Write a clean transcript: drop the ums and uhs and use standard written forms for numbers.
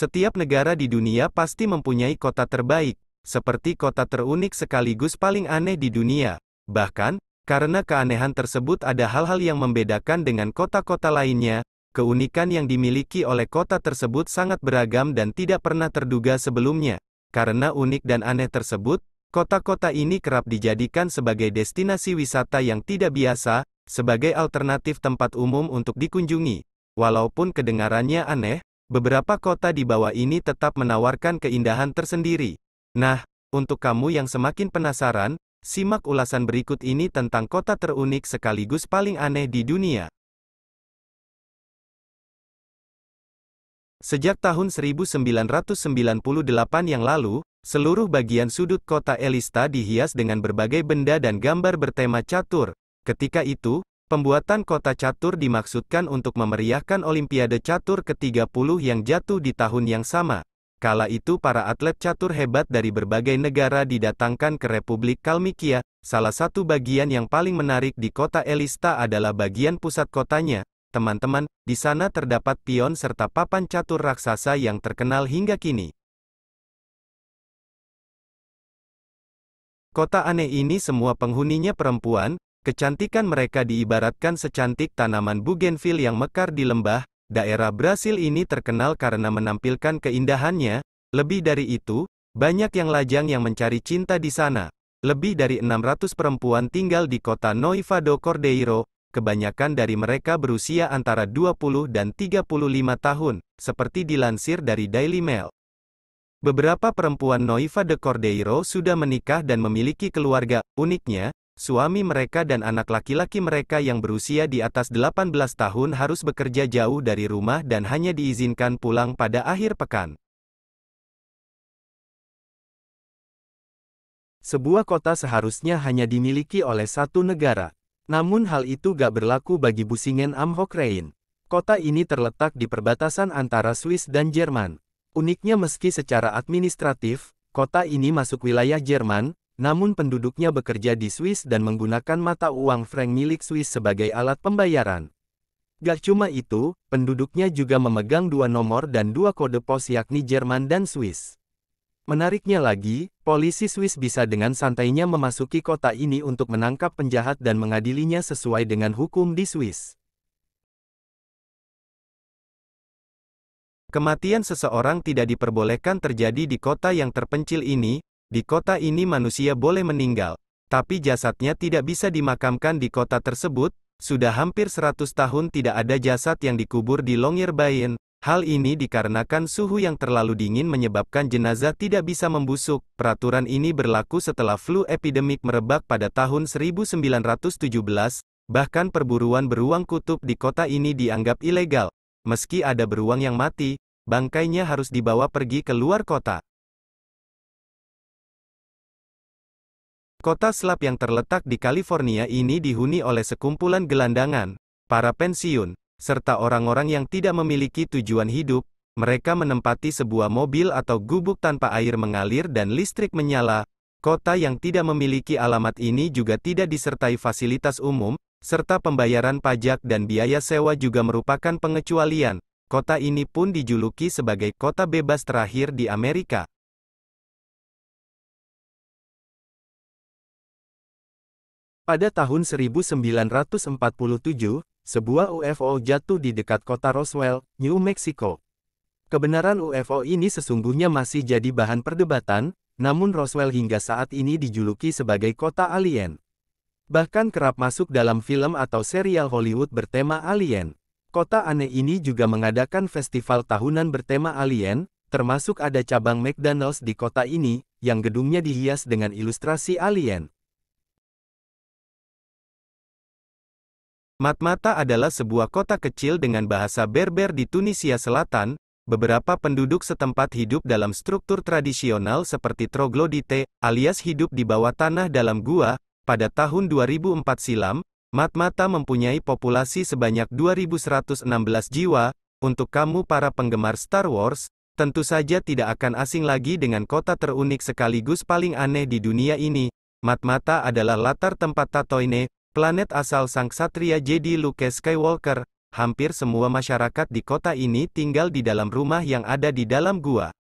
Setiap negara di dunia pasti mempunyai kota terbaik, seperti kota terunik sekaligus paling aneh di dunia. Bahkan, karena keanehan tersebut ada hal-hal yang membedakan dengan kota-kota lainnya, keunikan yang dimiliki oleh kota tersebut sangat beragam dan tidak pernah terduga sebelumnya. Karena unik dan aneh tersebut, kota-kota ini kerap dijadikan sebagai destinasi wisata yang tidak biasa, sebagai alternatif tempat umum untuk dikunjungi. Walaupun kedengarannya aneh, beberapa kota di bawah ini tetap menawarkan keindahan tersendiri. Nah, untuk kamu yang semakin penasaran, simak ulasan berikut ini tentang kota terunik sekaligus paling aneh di dunia. Sejak tahun 1998 yang lalu, seluruh bagian sudut kota Elista dihias dengan berbagai benda dan gambar bertema catur. Ketika itu, pembuatan kota catur dimaksudkan untuk memeriahkan Olimpiade Catur ke-30 yang jatuh di tahun yang sama. Kala itu para atlet catur hebat dari berbagai negara didatangkan ke Republik Kalmikia. Salah satu bagian yang paling menarik di kota Elista adalah bagian pusat kotanya. Teman-teman, di sana terdapat pion serta papan catur raksasa yang terkenal hingga kini. Kota aneh ini semua penghuninya perempuan, kecantikan mereka diibaratkan secantik tanaman bougainville yang mekar di lembah. Daerah Brasil ini terkenal karena menampilkan keindahannya. Lebih dari itu, banyak yang lajang yang mencari cinta di sana. Lebih dari 600 perempuan tinggal di kota Noiva do Cordeiro. Kebanyakan dari mereka berusia antara 20 dan 35 tahun, seperti dilansir dari Daily Mail. Beberapa perempuan Noiva de Cordeiro sudah menikah dan memiliki keluarga. Uniknya, suami mereka dan anak laki-laki mereka yang berusia di atas 18 tahun harus bekerja jauh dari rumah dan hanya diizinkan pulang pada akhir pekan. Sebuah kota seharusnya hanya dimiliki oleh satu negara. Namun hal itu gak berlaku bagi Busingen am Hochrhein. Kota ini terletak di perbatasan antara Swiss dan Jerman. Uniknya meski secara administratif, kota ini masuk wilayah Jerman, namun penduduknya bekerja di Swiss dan menggunakan mata uang franc milik Swiss sebagai alat pembayaran. Gak cuma itu, penduduknya juga memegang dua nomor dan dua kode pos yakni Jerman dan Swiss. Menariknya lagi, polisi Swiss bisa dengan santainya memasuki kota ini untuk menangkap penjahat dan mengadilinya sesuai dengan hukum di Swiss. Kematian seseorang tidak diperbolehkan terjadi di kota yang terpencil ini. Di kota ini manusia boleh meninggal, tapi jasadnya tidak bisa dimakamkan di kota tersebut. Sudah hampir 100 tahun tidak ada jasad yang dikubur di Longyearbyen. Hal ini dikarenakan suhu yang terlalu dingin menyebabkan jenazah tidak bisa membusuk. Peraturan ini berlaku setelah flu epidemik merebak pada tahun 1917, bahkan perburuan beruang kutub di kota ini dianggap ilegal. Meski ada beruang yang mati, bangkainya harus dibawa pergi ke luar kota. Kota Slab yang terletak di California ini dihuni oleh sekumpulan gelandangan, para pensiun, serta orang-orang yang tidak memiliki tujuan hidup. Mereka menempati sebuah mobil atau gubuk tanpa air mengalir dan listrik menyala. Kota yang tidak memiliki alamat ini juga tidak disertai fasilitas umum, serta pembayaran pajak dan biaya sewa juga merupakan pengecualian. Kota ini pun dijuluki sebagai kota bebas terakhir di Amerika. Pada tahun 1947, sebuah UFO jatuh di dekat kota Roswell, New Mexico. Kebenaran UFO ini sesungguhnya masih jadi bahan perdebatan, namun Roswell hingga saat ini dijuluki sebagai kota alien. Bahkan kerap masuk dalam film atau serial Hollywood bertema alien. Kota aneh ini juga mengadakan festival tahunan bertema alien, termasuk ada cabang McDonald's di kota ini, yang gedungnya dihias dengan ilustrasi alien. Matmata adalah sebuah kota kecil dengan bahasa Berber di Tunisia Selatan. Beberapa penduduk setempat hidup dalam struktur tradisional seperti troglodite, alias hidup di bawah tanah dalam gua. Pada tahun 2004 silam, Matmata mempunyai populasi sebanyak 2.116 jiwa. Untuk kamu para penggemar Star Wars, tentu saja tidak akan asing lagi dengan kota terunik sekaligus paling aneh di dunia ini. Matmata adalah latar tempat Tatooine, planet asal sang ksatria Jedi Luke Skywalker. hampir semua masyarakat di kota ini tinggal di dalam rumah yang ada di dalam gua.